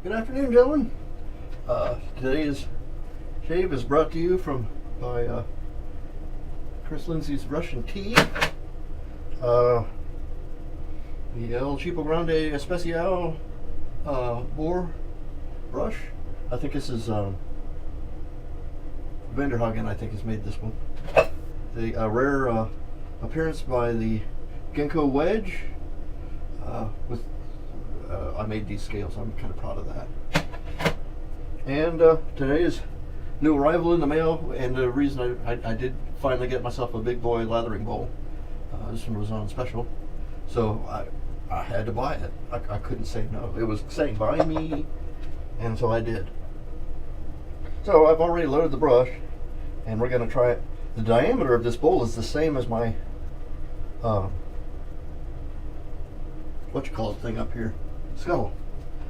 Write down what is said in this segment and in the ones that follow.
Good afternoon, gentlemen. Today's shave is brought to you by Chris Lindsay's Russian Tea. The El Cheapo Grande Especial boar brush. I think this is Vanderhagen. I think has made this one. The rare appearance by the Genco Wedge. I made these scales. I'm kind of proud of that. And today's new arrival in the mail, and the reason I did finally get myself a big boy lathering bowl. This one was on special, so I had to buy it. I couldn't say no. It was saying buy me, and so I did. So I've already loaded the brush, and we're going to try it. The diameter of this bowl is the same as my thing up here, scuttle.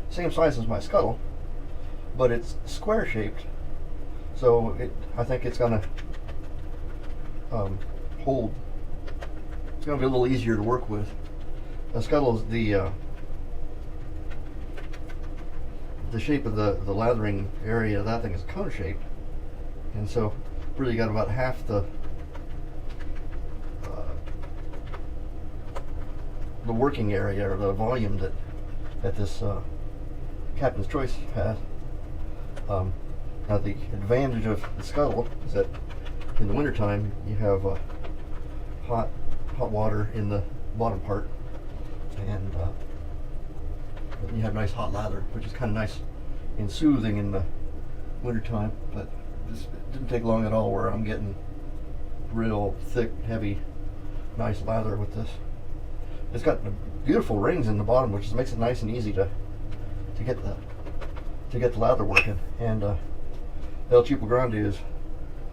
Same size as my scuttle, but it's square shaped, so I think it's gonna hold. It's gonna be a little easier to work with. The scuttle is the shape of the lathering area. That thing is cone shaped, and so really got about half the working area, or the volume that this Captain's Choice has. Now the advantage of the scuttle is that in the wintertime you have hot water in the bottom part, and you have nice hot lather, which is kind of nice and soothing in the wintertime. But this didn't take long at all where I'm getting real thick, heavy, nice lather with this. It's got beautiful rings in the bottom, which makes it nice and easy to get the lather working. And El Cheapo Grande is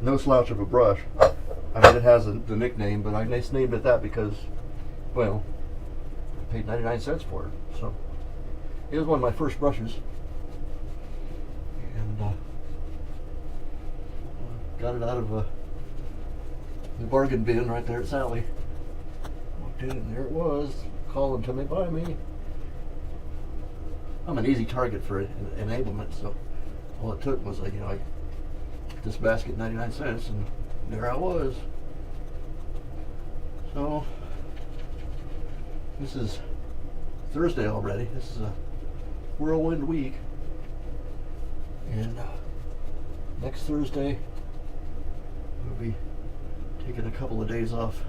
no slouch of a brush. I mean, it has the nickname, but I named it that because, well, I paid 99 cents for it. So it was one of my first brushes, and got it out of the bargain bin right there at Sally. And there it was, calling to me, buy me. I'm an easy target for enablement, so all it took was this basket 99 cents, and there I was. So this is Thursday already. This is a whirlwind week, and next Thursday we'll be taking a couple of days off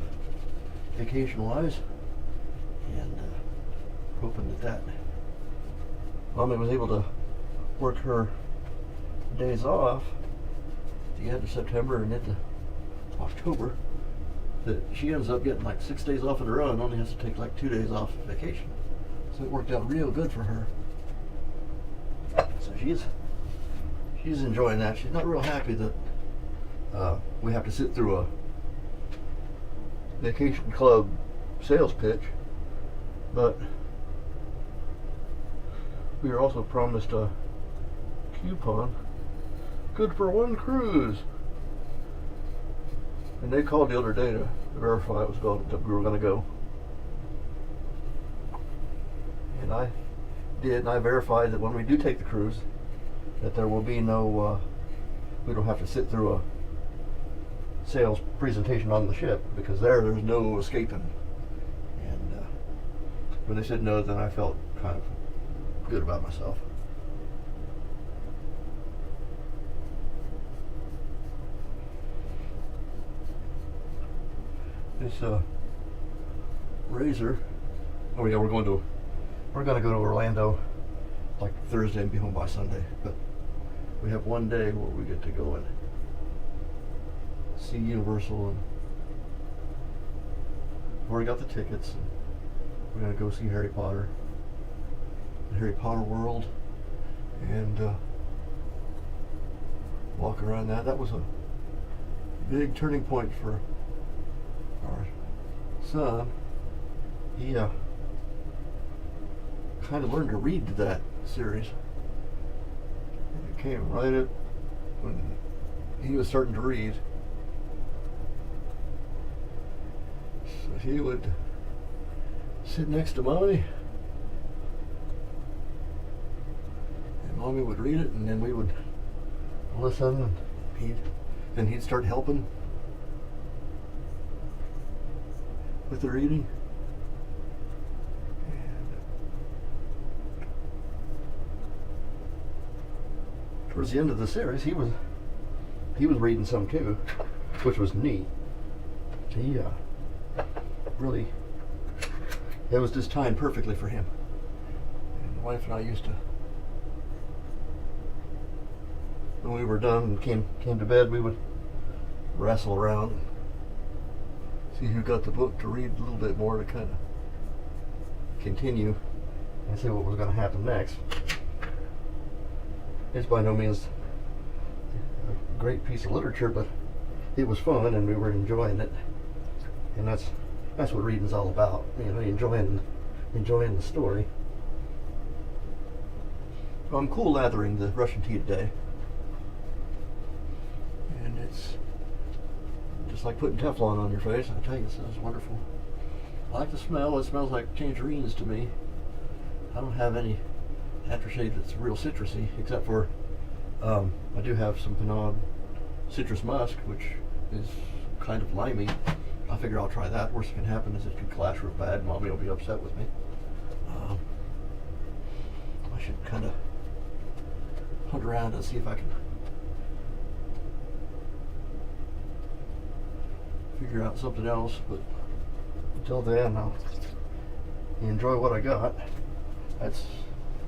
vacation-wise, and hoping that Mommy was able to work her days off at the end of September and into October, that she ends up getting like 6 days off in a row and only has to take like 2 days off vacation. So it worked out real good for her. So she's enjoying that. She's not real happy that we have to sit through a vacation club sales pitch, but we are also promised a coupon good for one cruise, and they called the other day to verify we were going to go, and I did, and I verified that when we do take the cruise that there will be no we don't have to sit through a sales presentation on the ship, because there's no escaping. And when they said no, then I felt kind of good about myself. This razor. Oh yeah, we're going to go to Orlando like Thursday and be home by Sunday. But we have one day where we get to go and see Universal, and we've already got the tickets, and we're going to go see Harry Potter, the Harry Potter world, and walk around that. That was a big turning point for our son. He kind of learned to read that series. It came right at when he was starting to read. So he would sit next to Mommy Mommy would read it, and then we would listen, and he'd start helping with the reading. And towards the end of the series, he was reading some too, which was neat. He really, it was just timed perfectly for him. And the wife and I used to, when we were done and came to bed, we would wrestle around and see who got the book to read a little bit more to kind of continue and see what was going to happen next. It's by no means a great piece of literature, but it was fun and we were enjoying it. And that's what reading's all about, you know, enjoying the story. So I'm cool lathering the Russian tea today. And it's just like putting Teflon on your face. I tell you, this is wonderful. I like the smell. It smells like tangerines to me. I don't have any aftershave that's real citrusy, except for I do have some Pinot citrus musk, which is kind of limey. I figure I'll try that. Worst that can happen is it could clash real bad. Mommy will be upset with me. I should kind of hunt around and see if I can figure out something else, but until then I'll enjoy what I got. That's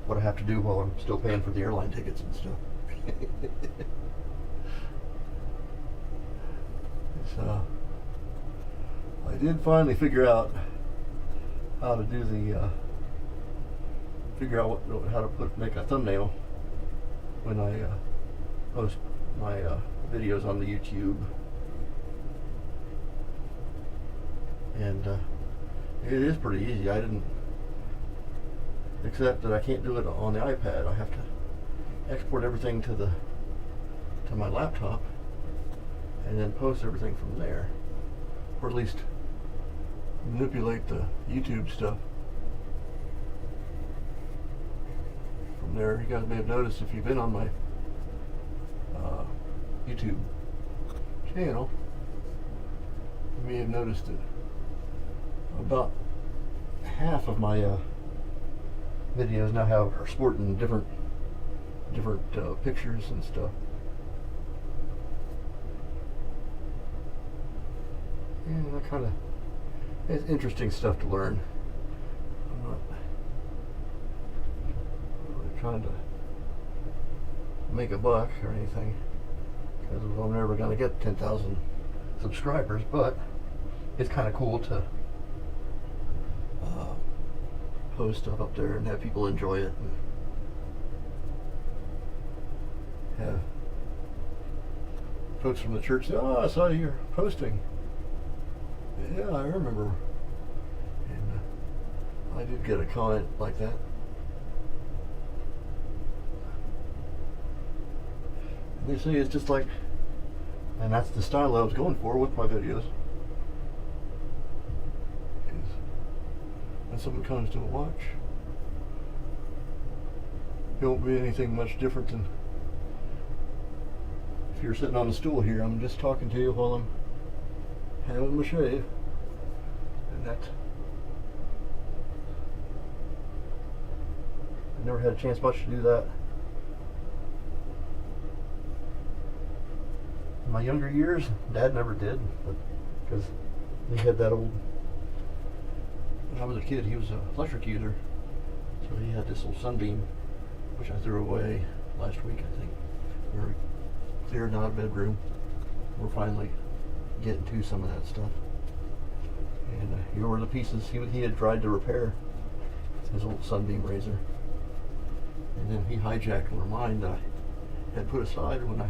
what I have to do while I'm still paying for the airline tickets and stuff. So I did finally figure out how to do the how to make a thumbnail when I post my videos on the YouTube. And it is pretty easy. I didn't, except that I can't do it on the iPad. I have to export everything to my laptop and then post everything from there, or at least manipulate the YouTube stuff from there. You guys may have noticed, if you've been on my YouTube channel, you may have noticed that about half of my videos now are sporting different pictures and stuff. And that kind of, it's interesting stuff to learn. I'm not really trying to make a buck or anything, because I'm never going to get 10,000 subscribers, but it's kind of cool to post stuff up there and have people enjoy it, and have folks from the church say, "Oh, I saw you posting." Yeah, I remember. And I did get a comment like that. And they say it's just like, and that's the style I was going for with my videos. When someone comes to watch, it won't be anything much different than if you're sitting on a stool here. I'm just talking to you while I'm having my shave, and that, I never had a chance much to do that in my younger years. Dad never did, because he had that old, when I was a kid, he was an electric user, so he had this old Sunbeam, which I threw away last week, I think. We were clearing out a bedroom. We're finally getting to some of that stuff. And here were the pieces he had tried to repair, his old Sunbeam razor. And then he hijacked one of mine that I had put aside when I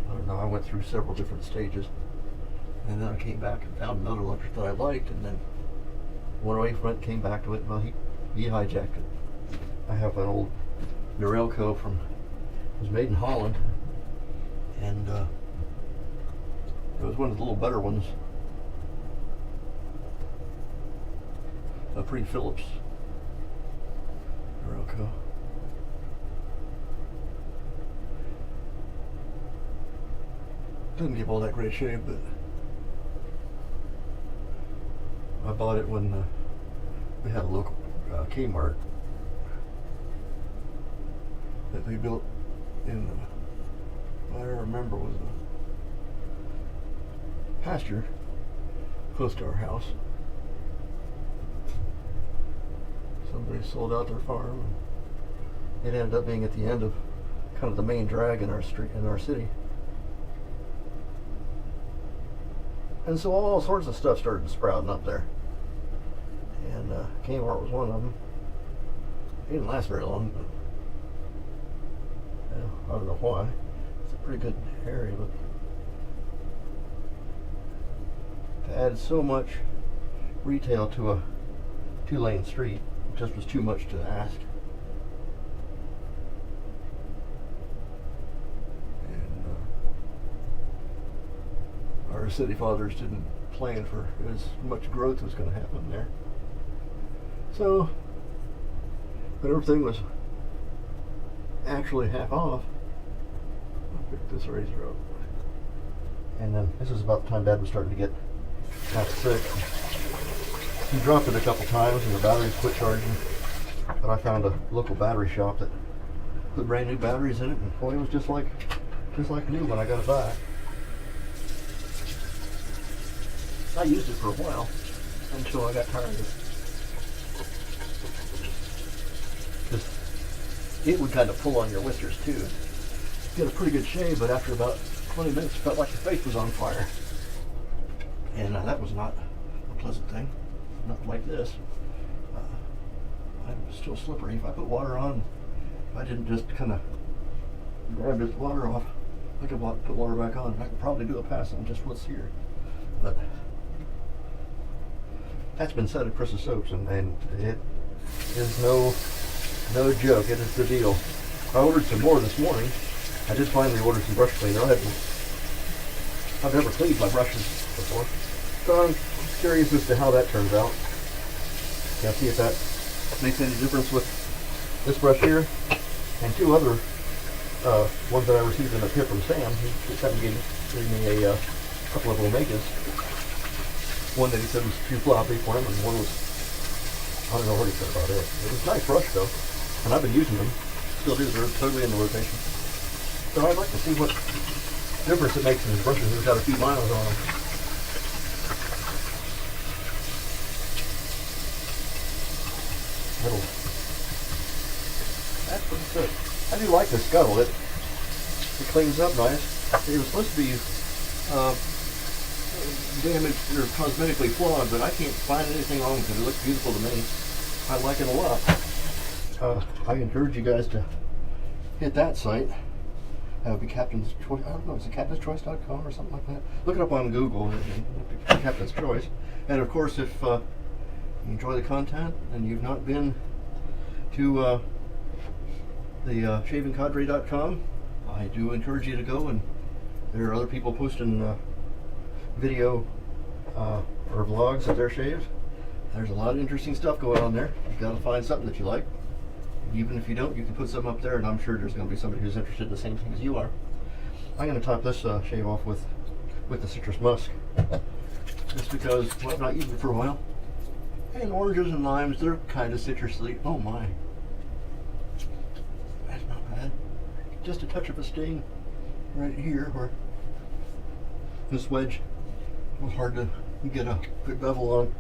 don't know, I went through several different stages. And then I came back and found another electric that I liked, and then went away from it, came back to it. Well, he hijacked it. I have an old Genco it was made in Holland, and it was one of the little better ones. A pretty Phillips Genco. Doesn't give all that great shape, but I bought it when we had a local Kmart that they built in what I remember was a pasture close to our house. Somebody sold out their farm, and it ended up being at the end of kind of the main drag in our street, in our city. And so all sorts of stuff started sprouting up there. And Kmart was one of them. It didn't last very long, but I don't know why. It's a pretty good area, but to add so much retail to a 2-lane street just was too much to ask. And our city fathers didn't plan for as much growth was going to happen there. So when everything was actually half off, I'll pick this razor up. And then this was about the time Dad was starting to get kind of sick. He dropped it a couple times and the batteries quit charging. But I found a local battery shop that put brand new batteries in it, and boy, it was just like new when I got it back. I used it for a while until I got tired of it. Because it would kind of pull on your whiskers too. You get a pretty good shave, but after about 20 minutes, it felt like your face was on fire. And that was not a pleasant thing. Not like this. I'm still slippery. If I put water on, if I didn't just kind of grab this water off, I could put water back on. I could probably do a pass on just what's here. But that's been said at Chris's Soaps, and it is no joke. It is the deal. I ordered some more this morning. I did finally order some brush cleaner. I've never cleaned my brushes before, so I'm curious as to how that turns out. Yeah, see if that makes any difference with this brush here and two other ones that I received in a tip from Sam. He gave me a couple of Omegas. One that he said was too floppy for him, and one was, I don't know what he said about it. It was a nice brush though, and I've been using them. Still do. They're totally in the rotation. So I'd like to see what difference it makes in his brushes. He's got a few miles on them. That's pretty good. I do like this scuttle. It cleans up nice. It was supposed to be damaged or cosmetically flawed, but I can't find anything wrong with it. It looks beautiful to me. I like it a lot. I encourage you guys to hit that site. That would be Captain's Choice. I don't know, is it captainschoice.com or something like that? Look it up on Google and Captain's Choice. And of course, if you enjoy the content and you've not been to the shavingcadre.com, I do encourage you to go, and there are other people posting video or vlogs of their shaves. There's a lot of interesting stuff going on there. You've got to find something that you like. Even if you don't, you can put something up there, and I'm sure there's going to be somebody who's interested in the same thing as you are. I'm going to top this shave off with the citrus musk, just because, well, I've not used it for a while. And oranges and limes, they're kind of citrusy. Oh my. That's not bad. Just a touch of a sting right here where this wedge was hard to get a good bevel on.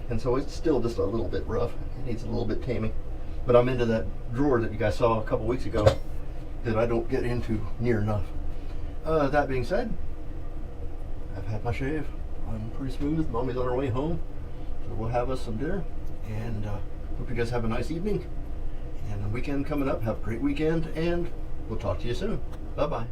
And so it's still just a little bit rough. It needs a little bit taming. But I'm into that drawer that you guys saw a couple weeks ago that I don't get into near enough. That being said, I've had my shave. I'm pretty smooth. Mommy's on her way home. So we'll have us some dinner, and hope you guys have a nice evening and a weekend coming up. Have a great weekend, and we'll talk to you soon. Bye-bye.